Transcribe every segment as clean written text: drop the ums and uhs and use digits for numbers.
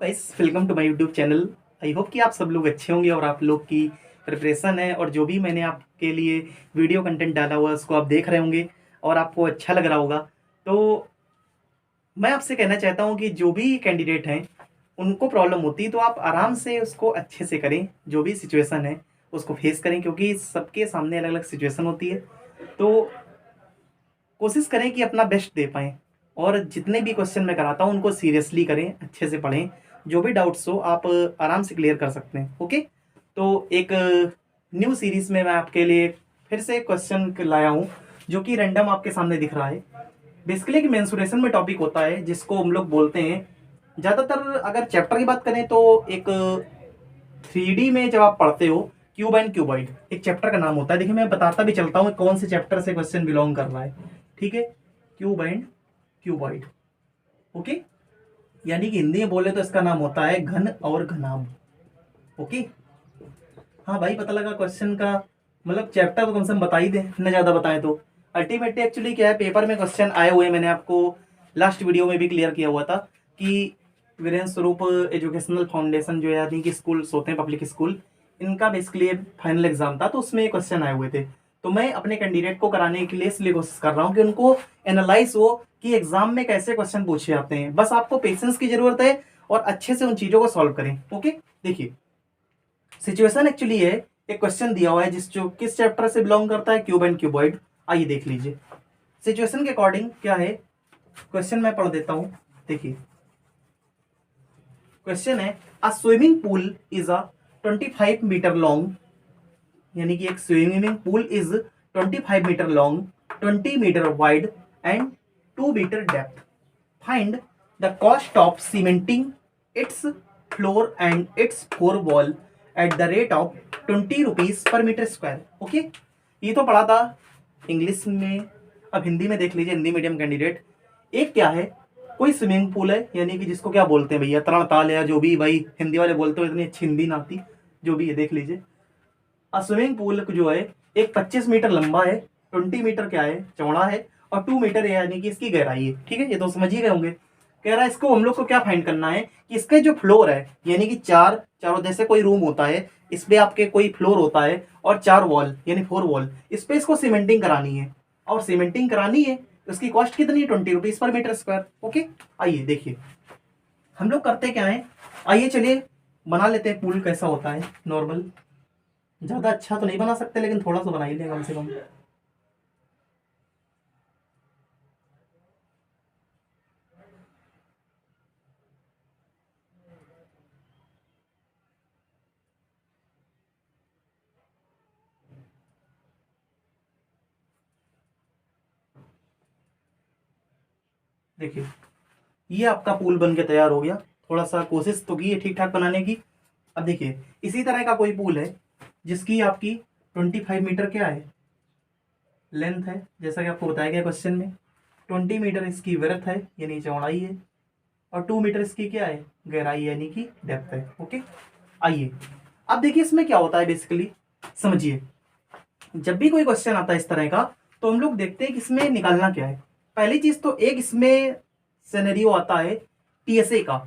Guys, welcome to my YouTube channel. I hope कि आप सब लोग अच्छे होंगे और आप लोग की प्रिपरेशन है और जो भी मैंने आपके लिए वीडियो कंटेंट डाला हुआ है उसको आप देख रहे होंगे और आपको अच्छा लग रहा होगा। तो मैं आपसे कहना चाहता हूँ कि जो भी कैंडिडेट हैं उनको प्रॉब्लम होती है तो आप आराम से उसको अच्छे से करें, जो भी सिचुएशन है उसको फेस करें, क्योंकि सबके सामने अलग अलग सिचुएशन होती है। तो कोशिश करें कि अपना बेस्ट दे पाएँ और जितने भी क्वेश्चन मैं कराता हूँ उनको सीरियसली करें, अच्छे से पढ़ें। जो भी डाउट्स हो आप आराम से क्लियर कर सकते हैं। ओके, तो एक न्यू सीरीज़ में मैं आपके लिए फिर से क्वेश्चन लाया हूँ जो कि रैंडम आपके सामने दिख रहा है। बेसिकली एक मेंसुरेशन में टॉपिक होता है जिसको हम लोग बोलते हैं, ज़्यादातर अगर चैप्टर की बात करें तो एक 3D में जब आप पढ़ते हो क्यूब एंड क्यूबॉइड एक चैप्टर का नाम होता है। देखिए मैं बताता भी चलता हूँ कौन से चैप्टर से क्वेश्चन बिलोंग कर रहा है। ठीक है, क्यूब एंड क्यूबॉइड। ओके, यानी कि हिंदी में बोले तो इसका नाम होता है घन और घनाभ। ओके, हाँ भाई, पता लगा क्वेश्चन का मतलब चैप्टर तो कम से कम बता ही दें, न ज़्यादा बताएं तो। अल्टीमेटली एक्चुअली क्या है, पेपर में क्वेश्चन आए हुए हैं, मैंने आपको लास्ट वीडियो में भी क्लियर किया हुआ था कि वीरेंद्र स्वरूप एजुकेशनल फाउंडेशन जो है यानी कि स्कूल्स होते हैं पब्लिक स्कूल, इनका बेसिकली फाइनल एग्जाम था तो उसमें क्वेश्चन आए हुए थे। तो मैं अपने कैंडिडेट को कराने के लिए इसलिए कोशिश कर रहा हूँ कि उनको एनालाइज हो कि एग्जाम में कैसे क्वेश्चन पूछे जाते हैं। बस आपको पेशेंस की जरूरत है और अच्छे से उन चीज़ों को सॉल्व करें। ओके, देखिए सिचुएशन एक्चुअली है, एक क्वेश्चन दिया हुआ है जिस जो किस चैप्टर से बिलोंग करता है, क्यूब एंड क्यूबॉइड। आइए देख लीजिए सिचुएशन के अकॉर्डिंग क्या है। क्वेश्चन मैं पढ़ देता हूं, देखिए क्वेश्चन है a swimming pool is a 25 metre long, यानी कि एक swimming pool is 25 metre long, 20 metre wide and 2 metre depth. Find the cost of cementing its floor and its four wall at the rate of 20 rupees per metre square. Okay, ये तो पढ़ा था English में, अब हिंदी में देख लीजिए। Hindi medium candidate, एक क्या है, कोई स्विमिंग पूल है यानी कि जिसको क्या बोलते हैं भैया, तरण ताल या जो भी भाई हिंदी वाले बोलते हो, इतनी अच्छी हिंदी ना आती, जो भी है देख लीजिए। स्विमिंग पूल जो है एक 25 मीटर लंबा है, 20 मीटर क्या है चौड़ा है और 2 मीटर यानी कि इसकी गहराई है। ठीक है, ये तो समझ ही गए होंगे। कह रहा है इसको हम लोग को क्या फाइंड करना है कि इसके जो फ्लोर है यानी कि चार चारों, जैसे कोई रूम होता है इस पे आपके कोई फ्लोर होता है और चार वॉल यानी फोर वॉल, इस पे इसको सीमेंटिंग करानी है और सीमेंटिंग करानी है तो इसकी कॉस्ट कितनी है, 20 rupees per metre square. Okay, आइए देखिए हम लोग करते क्या है, आइए चलिए बना लेते हैं पूल कैसा होता है नॉर्मल। ज्यादा अच्छा तो नहीं बना सकते लेकिन थोड़ा सा बना ही लें कम से कम। देखिए ये आपका पूल बन के तैयार हो गया, थोड़ा सा कोशिश तो की है ठीक ठाक बनाने की। अब देखिए इसी तरह का कोई पूल है जिसकी आपकी 25 मीटर क्या है लेंथ है, जैसा कि आपको बताया गया क्वेश्चन में। 20 मीटर इसकी विड्थ है यानी चौड़ाई है और 2 मीटर इसकी क्या है, गहराई यानी कि डेप्थ है। ओके, आइए अब देखिए इसमें क्या होता है बेसिकली, समझिए। जब भी कोई क्वेश्चन आता है इस तरह का तो हम लोग देखते हैं कि इसमें निकालना क्या है। पहली चीज तो एक इसमें सिनेरियो आता है टीएसए का।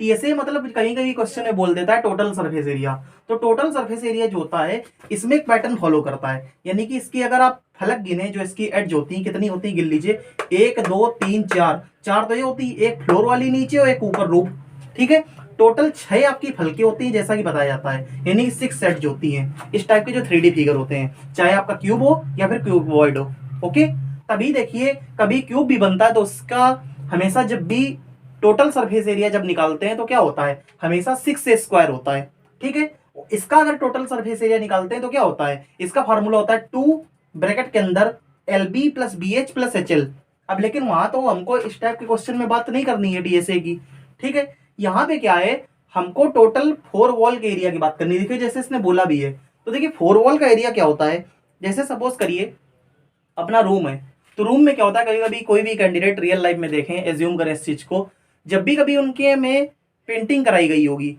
टीएसए मतलब कहीं कहीं क्वेश्चन में बोल देता है टोटल सरफेस एरिया। तो टोटल सरफेस एरिया जो होता है इसमें एक पैटर्न फॉलो करता है, यानी कि इसकी अगर आप फलक गिने जो इसकी एड्ज होती है कितनी होती है गिन लीजिए, 1 2 3 4, चार तो ये होती है, एक फ्लोर वाली नीचे और एक ऊपर रूफ। ठीक है, टोटल 6 आपकी फलके होती हैं जैसा कि बताया जाता है, यानी 6 सेट्स होती हैं इस टाइप के जो 3D फिगर होते हैं, चाहे आपका क्यूब हो या फिर क्यूबॉइड हो। ओके, तभी देखिए कभी क्यूब भी बनता है तो उसका हमेशा जब भी टोटल सरफेस एरिया जब निकालते हैं तो क्या होता है, हमेशा 6 स्क्वायर होता है। ठीक है, इसका अगर टोटल सरफेस एरिया निकालते हैं तो क्या होता है, इसका फॉर्मूला होता है 2 ब्रैकेट के अंदर LB plus BH plus HL। अब लेकिन वहां तो हमको इस टाइप के क्वेश्चन में बात नहीं करनी है डीएसए की। ठीक है, यहाँ पे क्या है, हमको टोटल फोर वॉल के एरिया की बात करनी है। देखिए जैसे इसने बोला भी है, तो देखिए फोर वॉल का एरिया क्या होता है, जैसे सपोज करिए अपना रूम है, तो रूम में क्या होता है, कभी कभी कोई भी कैंडिडेट रियल लाइफ में देखें, एज्यूम करें इस चीज को, जब भी कभी उनके में पेंटिंग कराई गई होगी,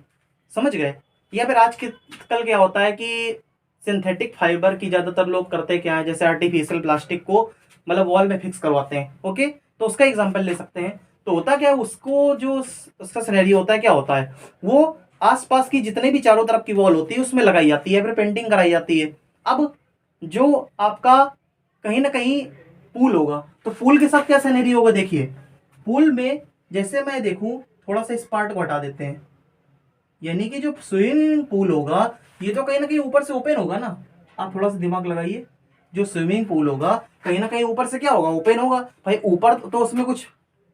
समझ गए, या फिर आज के कल क्या होता है कि सिंथेटिक फाइबर की ज्यादातर लोग करते क्या है, जैसे आर्टिफिशियल प्लास्टिक को मतलब वॉल में फिक्स करवाते हैं। ओके, तो उसका एग्जाम्पल ले सकते हैं। तो होता क्या है, उसको जो उसका सिनेरियो होता है क्या होता है, वो आसपास की जितने भी चारों तरफ की वॉल होती है उसमें लगाई जाती है, फिर पेंटिंग कराई जाती है। अब जो आपका कहीं ना कहीं पूल होगा, तो पूल के साथ क्या सिनेरियो होगा, देखिए पूल में जैसे मैं देखूं, थोड़ा सा इस पार्ट को हटा देते हैं, यानी कि जो स्विमिंग पूल होगा ये तो कहीं ना कहीं ऊपर से ओपन होगा ना। आप थोड़ा सा दिमाग लगाइए, जो स्विमिंग पूल होगा कहीं ना कहीं ऊपर से क्या होगा, ओपन होगा। भाई ऊपर तो उसमें कुछ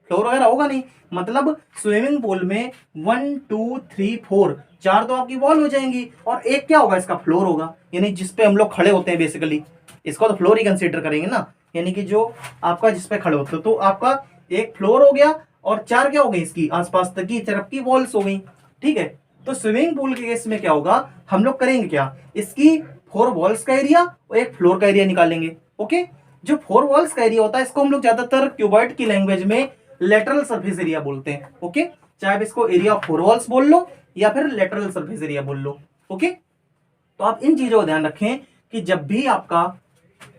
फ्लोर वगैरह होगा नहीं, मतलब स्विमिंग पूल में 1 2 3 4 चार तो आपकी वॉल हो जाएंगी और एक क्या होगा, इसका फ्लोर होगा, यानी जिसपे हम लोग खड़े होते हैं बेसिकली, इसको तो फ्लोर ही कंसीडर करेंगे ना, यानी कि जो आपका जिसपे खड़े होते हो, तो आपका एक फ्लोर हो गया और चार क्या हो गई, इसकी आसपास तक की तरफ की वॉल्स हो गई। ठीक है, तो स्विमिंग पूल के केस में क्या होगा, हम लोग करेंगे क्या, इसकी 4 वॉल्स का एरिया और एक फ्लोर का एरिया निकालेंगे। ओके, जो 4 वॉल्स का एरिया होता है इसको हम लोग ज्यादातर क्यूबॉइड की लैंग्वेज में लेटरल सरफेस एरिया बोलते हैं। ओके, चाहे आप इसको एरिया ऑफ 4 वॉल्स बोल लो या फिर लेटरल सरफेस एरिया बोल लो। ओके, तो आप इन चीजों का ध्यान रखें कि जब भी आपका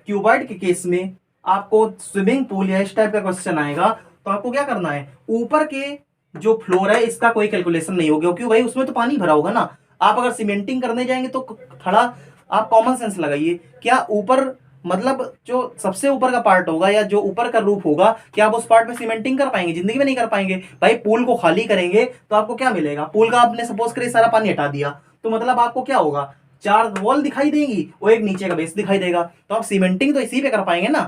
क्यूबॉइड के केस में आपको स्विमिंग पूल या इस टाइप का क्वेश्चन आएगा, तो आपको क्या करना है, ऊपर के जो फ्लोर है इसका कोई कैलकुलेशन नहीं होगा, क्योंकि भाई उसमें तो पानी भरा होगा ना। आप अगर सीमेंटिंग करने जाएंगे तो थोड़ा आप कॉमन सेंस लगाइए, क्या ऊपर मतलब जो सबसे ऊपर का पार्ट होगा या जो ऊपर का रूफ होगा, क्या आप उस पार्ट में सीमेंटिंग कर पाएंगे, जिंदगी में नहीं कर पाएंगे। भाई पूल को खाली करेंगे तो आपको क्या मिलेगा, पूल का आपने सपोज करिए सारा पानी हटा दिया, तो मतलब आपको क्या होगा, 4 वॉल दिखाई देंगी और एक नीचे का बेस दिखाई देगा, तो आप सीमेंटिंग तो इसी पे कर पाएंगे ना,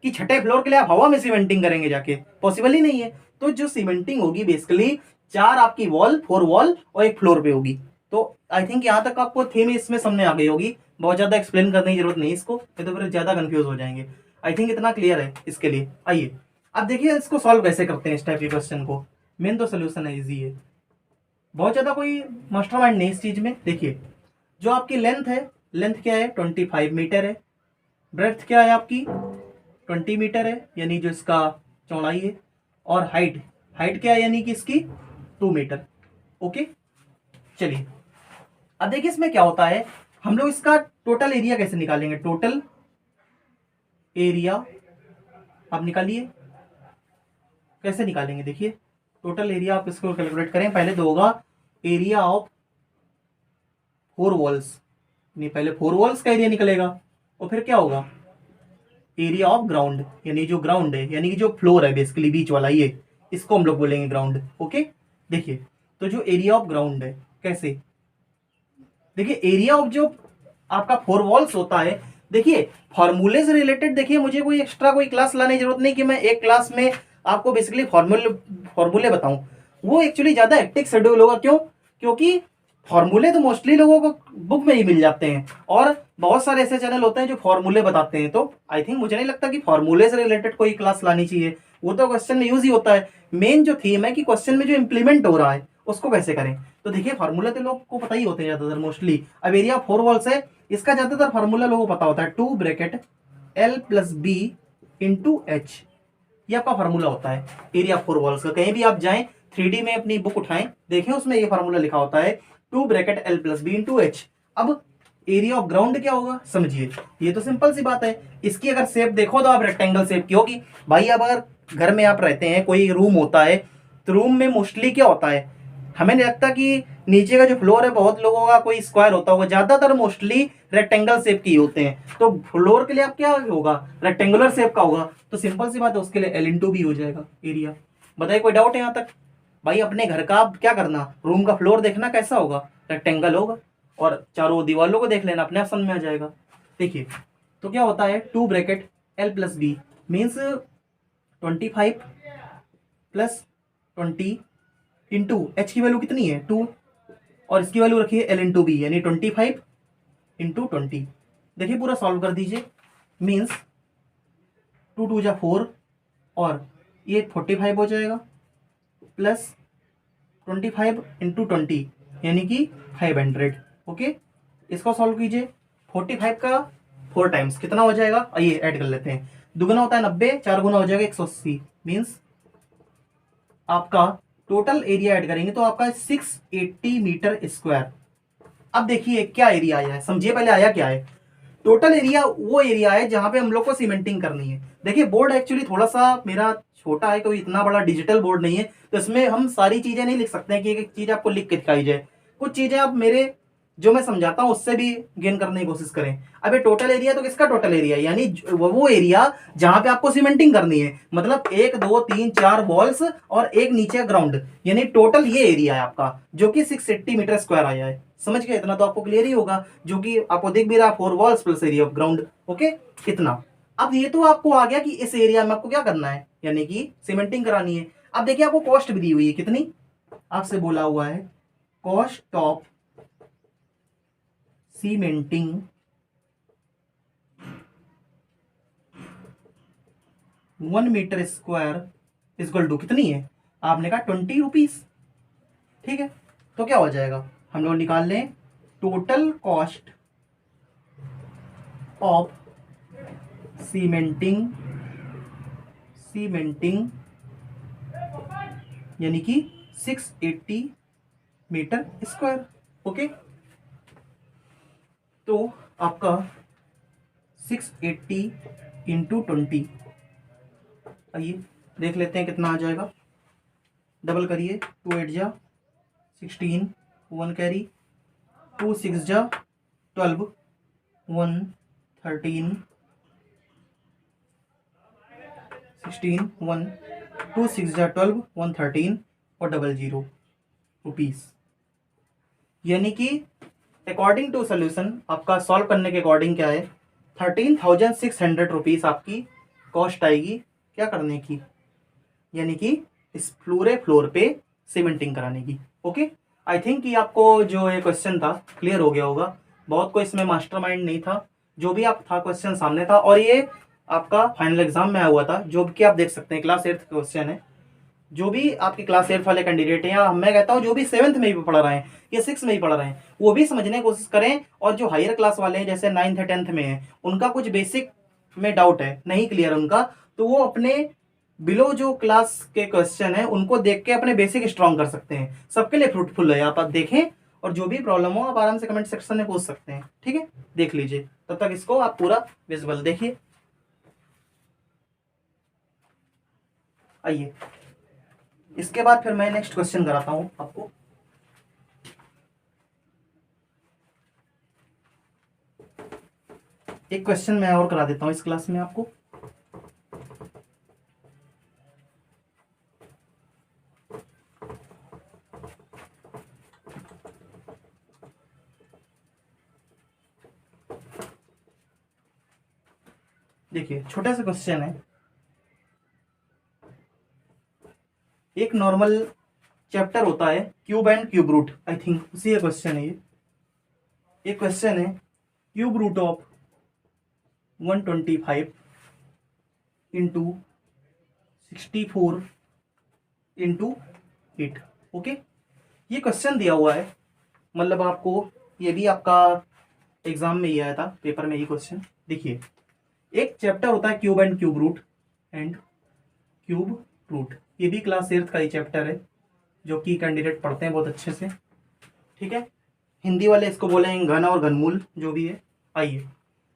कि छठे फ्लोर के लिए आप हवा में सीमेंटिंग करेंगे जाके, पॉसिबल ही नहीं है। तो जो सीमेंटिंग होगी बेसिकली 4 आपकी वॉल, 4 वॉल और एक फ्लोर पे होगी। तो आई थिंक यहाँ तक आपको थीम इसमें समझ आ गई होगी, बहुत ज्यादा एक्सप्लेन करने की जरूरत नहीं इसको, ये तो फिर ज्यादा कंफ्यूज हो जाएंगे। आई थिंक इतना क्लियर है इसके लिए। आइए अब देखिए इसको सॉल्व कैसे करते हैं इस टाइप के क्वेश्चन को। मेन तो सोल्यूशन है, इजी है, बहुत ज्यादा कोई मास्टरमाइंड नहीं इस चीज में। देखिए जो आपकी लेंथ है, लेंथ क्या है 25 मीटर है, ब्रेड्थ क्या है आपकी 20 मीटर है, यानी जो इसका चौड़ाई है, और हाइट, हाइट क्या है यानी कि इसकी 2 मीटर। ओके, चलिए अब देखिए इसमें क्या होता है, हम लोग इसका टोटल एरिया कैसे निकालेंगे, टोटल एरिया आप निकालिए, कैसे निकालेंगे, देखिए टोटल एरिया आप इसको कैलकुलेट करें, पहले तो होगा एरिया ऑफ 4 वॉल्स, नहीं पहले 4 वॉल्स का एरिया निकलेगा और फिर क्या होगा एरिया ऑफ ग्राउंड, यानी जो ग्राउंड है यानी कि जो फ्लोर है बेसिकली बीच वाला, ये इसको हम लोग बोलेंगे ग्राउंड। ओके, देखिए तो जो एरिया ऑफ ग्राउंड है कैसे, देखिए एरिया ऑफ जो आपका 4 वॉल्स होता है, देखिए फॉर्मूले से रिलेटेड, देखिए मुझे कोई एक्स्ट्रा कोई क्लास लाने की जरूरत नहीं कि मैं एक क्लास में आपको बेसिकली फॉर्मूले फॉर्मूले बताऊं, वो एक्चुअली ज्यादा हेक्टिक शेड्यूल होगा। क्यों, क्योंकि फॉर्मूले तो मोस्टली लोगों को बुक में ही मिल जाते हैं और बहुत सारे ऐसे चैनल होते हैं जो फॉर्मूले बताते हैं, तो आई थिंक मुझे नहीं लगता कि फॉर्मूले से रिलेटेड कोई क्लास लानी चाहिए, वो तो क्वेश्चन में यूज ही होता है। मेन जो थीम है कि क्वेश्चन में जो इंप्लीमेंट हो रहा है उसको कैसे करें, तो देखिए फार्मूला तो लोग को पता ही होते हैं ज्यादातर मोस्टली। अब एरिया 4 वॉल्स है, इसका ज्यादातर फार्मूला लोगों को पता होता है, 2 ब्रैकेट L+B × H, ये आपका फार्मूला होता है एरिया 4 वॉल्स का। कहीं भी आप जाएं 3D में अपनी बुक उठाएं, देखें उसमें ये फार्मूला लिखा होता है 2 ब्रैकेट L+B × H। अब एरिया ऑफ ग्राउंड क्या होगा समझिए, ये तो सिंपल सी बात है, इसकी अगर शेप देखो तो आप रेक्टेंगल शेप की होगी। भाई अब अगर घर में आप रहते हैं, कोई रूम होता है, तो रूम में मोस्टली क्या होता है, हमें नहीं लगता कि नीचे का जो फ्लोर है बहुत लोगों का कोई स्क्वायर होता होगा, ज्यादातर मोस्टली रेक्टेंगल शेप की होते हैं, तो फ्लोर के लिए आप क्या होगा रेक्टेंगुलर शेप का होगा, तो सिंपल सी बात है उसके लिए L×B हो जाएगा एरिया। बताइए कोई डाउट है यहाँ तक। भाई अपने घर का आप क्या करना, रूम का फ्लोर देखना कैसा होगा, रेक्टेंगल होगा, और चारों दीवालों को देख लेना, अपने आप समझ में आ जाएगा। देखिए तो क्या होता है 2 bracket L+B means 25 + 20 into H की वैल्यू कितनी है 2, और इसकी वैल्यू रखिए L×B यानी 25 × 20। देखिए पूरा सॉल्व कर दीजिए, मीन्स 2 2 जा 4 और ये 45 हो जाएगा, प्लस 25 × 20 यानी कि 500। ओके, इसको सॉल्व कीजिए, 45 का 4 टाइम्स कितना हो जाएगा, आइए ऐड कर लेते हैं, दुगुना होता है 90, 4 गुना हो जाएगा 180, मीन्स आपका टोटल एरिया ऐड करेंगे तो आपका 680 मीटर स्क्वायर। अब देखिए क्या एरिया आया है, समझिए पहले आया क्या है, टोटल एरिया वो एरिया है जहां पे हम लोग को सीमेंटिंग करनी है। देखिए बोर्ड एक्चुअली थोड़ा सा मेरा छोटा है, कोई इतना बड़ा डिजिटल बोर्ड नहीं है, तो इसमें हम सारी चीजें नहीं लिख सकते हैं कि एक एक चीज आपको लिख के दिखाई जाए। कुछ चीजें आप मेरे जो मैं समझाता हूं उससे भी गेन करने की कोशिश करें। अब ये टोटल एरिया तो किसका टोटल एरिया, यानी वो एरिया जहां पे आपको सीमेंटिंग करनी है, मतलब 1 2 3 4 वॉल्स और एक नीचे ग्राउंड, यानी टोटल ये एरिया है आपका, जो कि 680 मीटर स्क्वायर आया है। समझ गए? इतना तो आपको क्लियर ही होगा, जो कि आपको दिख भी रहा, 4 walls plus area of ground. Okay, इतना। अब ये तो आपको आ गया कि इस एरिया में आपको क्या करना है, यानी कि सीमेंटिंग करानी है। अब देखिए आपको कॉस्ट भी दी हुई है कितनी, आपसे बोला हुआ है cost of cementing 1 metre square equal to कितनी है, आपने कहा 20 रुपीज। ठीक है, तो क्या हो जाएगा, हम लोग निकाल लें टोटल कॉस्ट ऑफ सीमेंटिंग यानी कि 680 मीटर स्क्वायर। ओके, तो आपका 680 इंटू 20, आइए देख लेते हैं कितना आ जाएगा। डबल करिए, 2 8 जा 16, 1 कैरी, 2 6 जा 12, 1 13, 16 1 2 6 जा 12, 1 13 और 00 रुपीज। यानी कि अकॉर्डिंग टू सोल्यूशन आपका सॉल्व करने के अकॉर्डिंग क्या है, 13,600 रुपीज आपकी कॉस्ट आएगी क्या करने की, यानी कि इस पूरे फ्लोर पे सीमेंटिंग कराने की। ओके, आई थिंक कि आपको जो ये क्वेश्चन था क्लियर हो गया होगा। बहुत कोई इसमें मास्टरमाइंड नहीं था, जो भी आप था क्वेश्चन सामने था, और ये आपका फाइनल एग्जाम में आया हुआ था, जो कि आप देख सकते हैं क्लास 8th क्वेश्चन है। जो भी आपके क्लास 8th वाले कैंडिडेट हैं, या मैं कहता हूँ जो भी 7th में भी पढ़ रहे हैं या 6th में भी पढ़ रहे हैं, वो भी समझने की कोशिश करें। और जो हायर क्लास वाले हैं, जैसे 9th या 10th में है, उनका कुछ बेसिक में डाउट है, नहीं क्लियर उनका, तो वो अपने बिलो जो क्लास के क्वेश्चन है उनको देख के अपने बेसिक स्ट्रॉन्ग कर सकते हैं। सबके लिए फ्रूटफुल है, आप देखें, और जो भी प्रॉब्लम हो आप आराम से कमेंट सेक्शन में पूछ सकते हैं। ठीक है, देख लीजिए, तब तक इसको आप पूरा विजुअल देखिए। आइए, इसके बाद फिर मैं नेक्स्ट क्वेश्चन कराता हूं आपको। एक क्वेश्चन मैं और करा देता हूं इस क्लास में आपको। देखिए छोटा सा क्वेश्चन है, एक नॉर्मल चैप्टर होता है cube and cube root, I think उसी का क्वेश्चन है ये। एक क्वेश्चन है cube root of 125 into 64 into 8। Okay, ये क्वेश्चन दिया हुआ है, मतलब आपको ये भी आपका एग्जाम में ही आया था, पेपर में ही क्वेश्चन। देखिए एक चैप्टर होता है क्यूब एंड क्यूब रूट ये भी क्लास 8th का ही चैप्टर है, जो कि कैंडिडेट पढ़ते हैं बहुत अच्छे से। ठीक है, हिंदी वाले इसको बोलेंगे घन और घनमूल, जो भी है। आइए,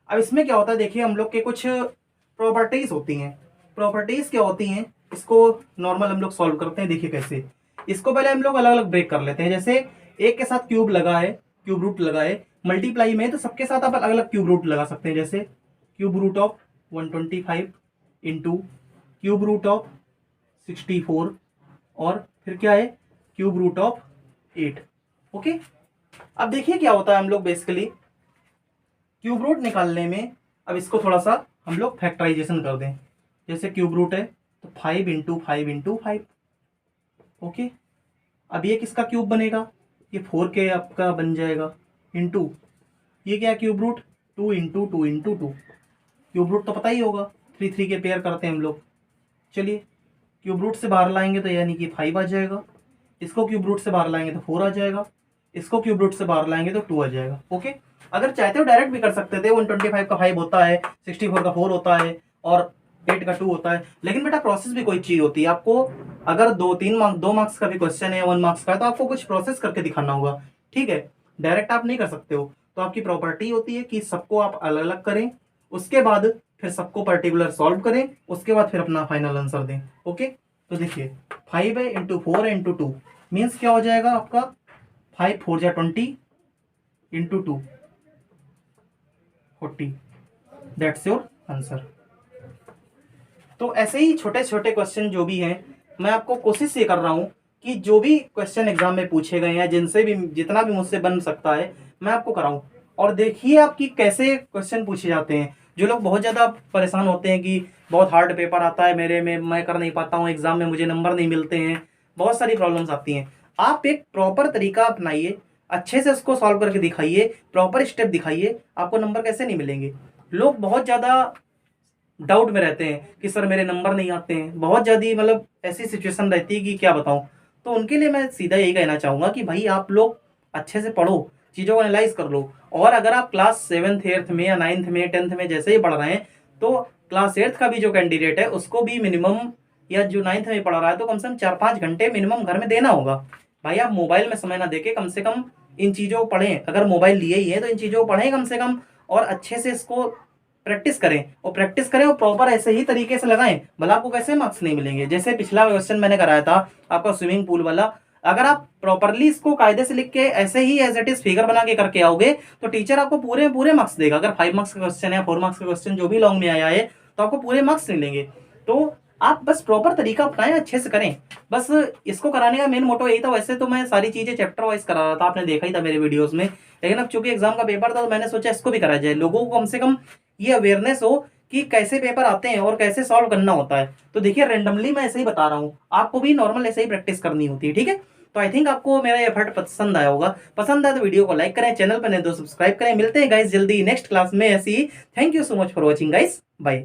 अब इसमें क्या होता है, देखिए हम लोग के कुछ प्रॉपर्टीज होती हैं। प्रॉपर्टीज क्या होती हैं, इसको नॉर्मल हम लोग सॉल्व करते हैं। देखिए कैसे, इसको पहले हम लोग अलग अलग ब्रेक कर लेते हैं। जैसे एक के साथ क्यूब लगा है, क्यूब रूट लगा है, मल्टीप्लाई में, तो सबके साथ आप अलग अलग क्यूब रूट लगा सकते हैं। जैसे cube root of 125 into cube root of 64, और फिर क्या है क्यूब रूट ऑफ 8। ओके, अब देखिए क्या होता है, हम लोग बेसिकली क्यूब रूट निकालने में, अब इसको थोड़ा सा हम लोग फैक्टराइजेशन कर दें। जैसे क्यूब रूट है तो 5 इंटू 5 इंटू 5। ओके, अब ये किसका क्यूब बनेगा, ये 4 के आपका बन जाएगा, इंटू ये क्या cube root 2 into 2 into 2। Cube root तो पता ही होगा, 3 3 के पेयर करते हैं हम लोग। चलिए क्यूब रूट से बाहर लाएंगे तो यानी कि 5 आ जाएगा, इसको क्यूब रूट से बाहर लाएंगे तो 4 आ जाएगा, इसको क्यूब रूट से बाहर लाएंगे तो 2 आ जाएगा। ओके, अगर चाहते हो डायरेक्ट भी कर सकते थे, 125 का 5 होता है, 64 का 4 होता है, और 8 का 2 होता है। लेकिन बेटा प्रोसेस भी कोई चीज होती है, आपको अगर 2 मार्क्स का भी क्वेश्चन है, 1 मार्क्स का है, तो आपको कुछ प्रोसेस करके दिखाना होगा। ठीक है, डायरेक्ट आप नहीं कर सकते हो। तो आपकी प्रॉपर्टी होती है कि सबको आप अलग अलग करें, उसके बाद फिर सबको पर्टिकुलर सॉल्व करें, उसके बाद फिर अपना फाइनल आंसर दें। ओके, तो देखिए 5 है इंटू 4 है इंटू 2 मीन्स क्या हो जाएगा आपका 5 4 जा 20 इंटू 2 40, दैट्स योर आंसर। तो ऐसे ही छोटे छोटे क्वेश्चन जो भी हैं, मैं आपको कोशिश ये कर रहा हूँ कि जो भी क्वेश्चन एग्जाम में पूछे गए हैं, जिनसे भी जितना भी मुझसे बन सकता है मैं आपको कराऊं। और देखिए आपकी कैसे क्वेश्चन पूछे जाते हैं। जो लोग बहुत ज़्यादा परेशान होते हैं कि बहुत हार्ड पेपर आता है मेरे में, मैं कर नहीं पाता हूँ, एग्जाम में मुझे नंबर नहीं मिलते हैं, बहुत सारी प्रॉब्लम्स आती हैं। आप एक प्रॉपर तरीका अपनाइए, अच्छे से उसको सॉल्व करके दिखाइए, प्रॉपर स्टेप दिखाइए, आपको नंबर कैसे नहीं मिलेंगे। लोग बहुत ज़्यादा डाउट में रहते हैं कि सर मेरे नंबर नहीं आते हैं, बहुत ज़्यादा मतलब ऐसी सिचुएशन रहती है कि क्या बताऊं। तो उनके लिए मैं सीधा यही कहना चाहूँगा कि भाई आप लोग अच्छे से पढ़ो, चीज़ों को एनालाइज कर लो। और अगर आप क्लास 7th 8th में या 9th में 10th में जैसे ही पढ़ रहे हैं, तो क्लास 8th का भी जो कैंडिडेट है उसको भी मिनिमम, या जो 9th में पढ़ रहा है तो कम से कम 4-5 घंटे मिनिमम घर में देना होगा। भाई आप मोबाइल में समय ना देके कम से कम इन चीज़ों को पढ़ें। अगर मोबाइल लिए ही है तो इन चीज़ों को पढ़ें कम से कम, और अच्छे से इसको प्रैक्टिस करें और प्रॉपर ऐसे ही तरीके से लगाएं। भला आपको कैसे मार्क्स नहीं मिलेंगे। जैसे पिछला क्वेश्चन मैंने कराया था आपका स्विमिंग पूल वाला, अगर आप प्रॉपरली इसको कायदे से लिख के ऐसे ही एज इट इज फिगर बना के करके आओगे तो टीचर आपको पूरे पूरे मार्क्स देगा। अगर 5 मार्क्स का क्वेश्चन है, 4 मार्क्स का क्वेश्चन जो भी लॉन्ग में आया है, तो आपको पूरे मार्क्स मिलेंगे। तो आप बस प्रॉपर तरीका अपनाएं, अच्छे से करें। बस इसको कराने का मेन मोटो यही था। वैसे तो मैं सारी चीजें चैप्टर वाइज करा रहा था, आपने देखा ही था मेरे वीडियोस में, लेकिन अब चूंकि एग्जाम का पेपर था तो मैंने सोचा इसको भी कराया जाए, लोगों को कम से कम ये अवेयरनेस हो कि कैसे पेपर आते हैं और कैसे सॉल्व करना होता है। तो देखिए रैंडमली मैं ऐसे ही बता रहा हूँ, आपको भी नॉर्मल ऐसे ही प्रैक्टिस करनी होती है, ठीक है। तो आई थिंक आपको मेरा एफर्ट पसंद आया होगा। पसंद आया तो वीडियो को लाइक करें, चैनल पर नहीं तो सब्सक्राइब करें। मिलते हैं गाइस जल्दी नेक्स्ट क्लास में ऐसी ही। Thank you so much for watching guys, bye.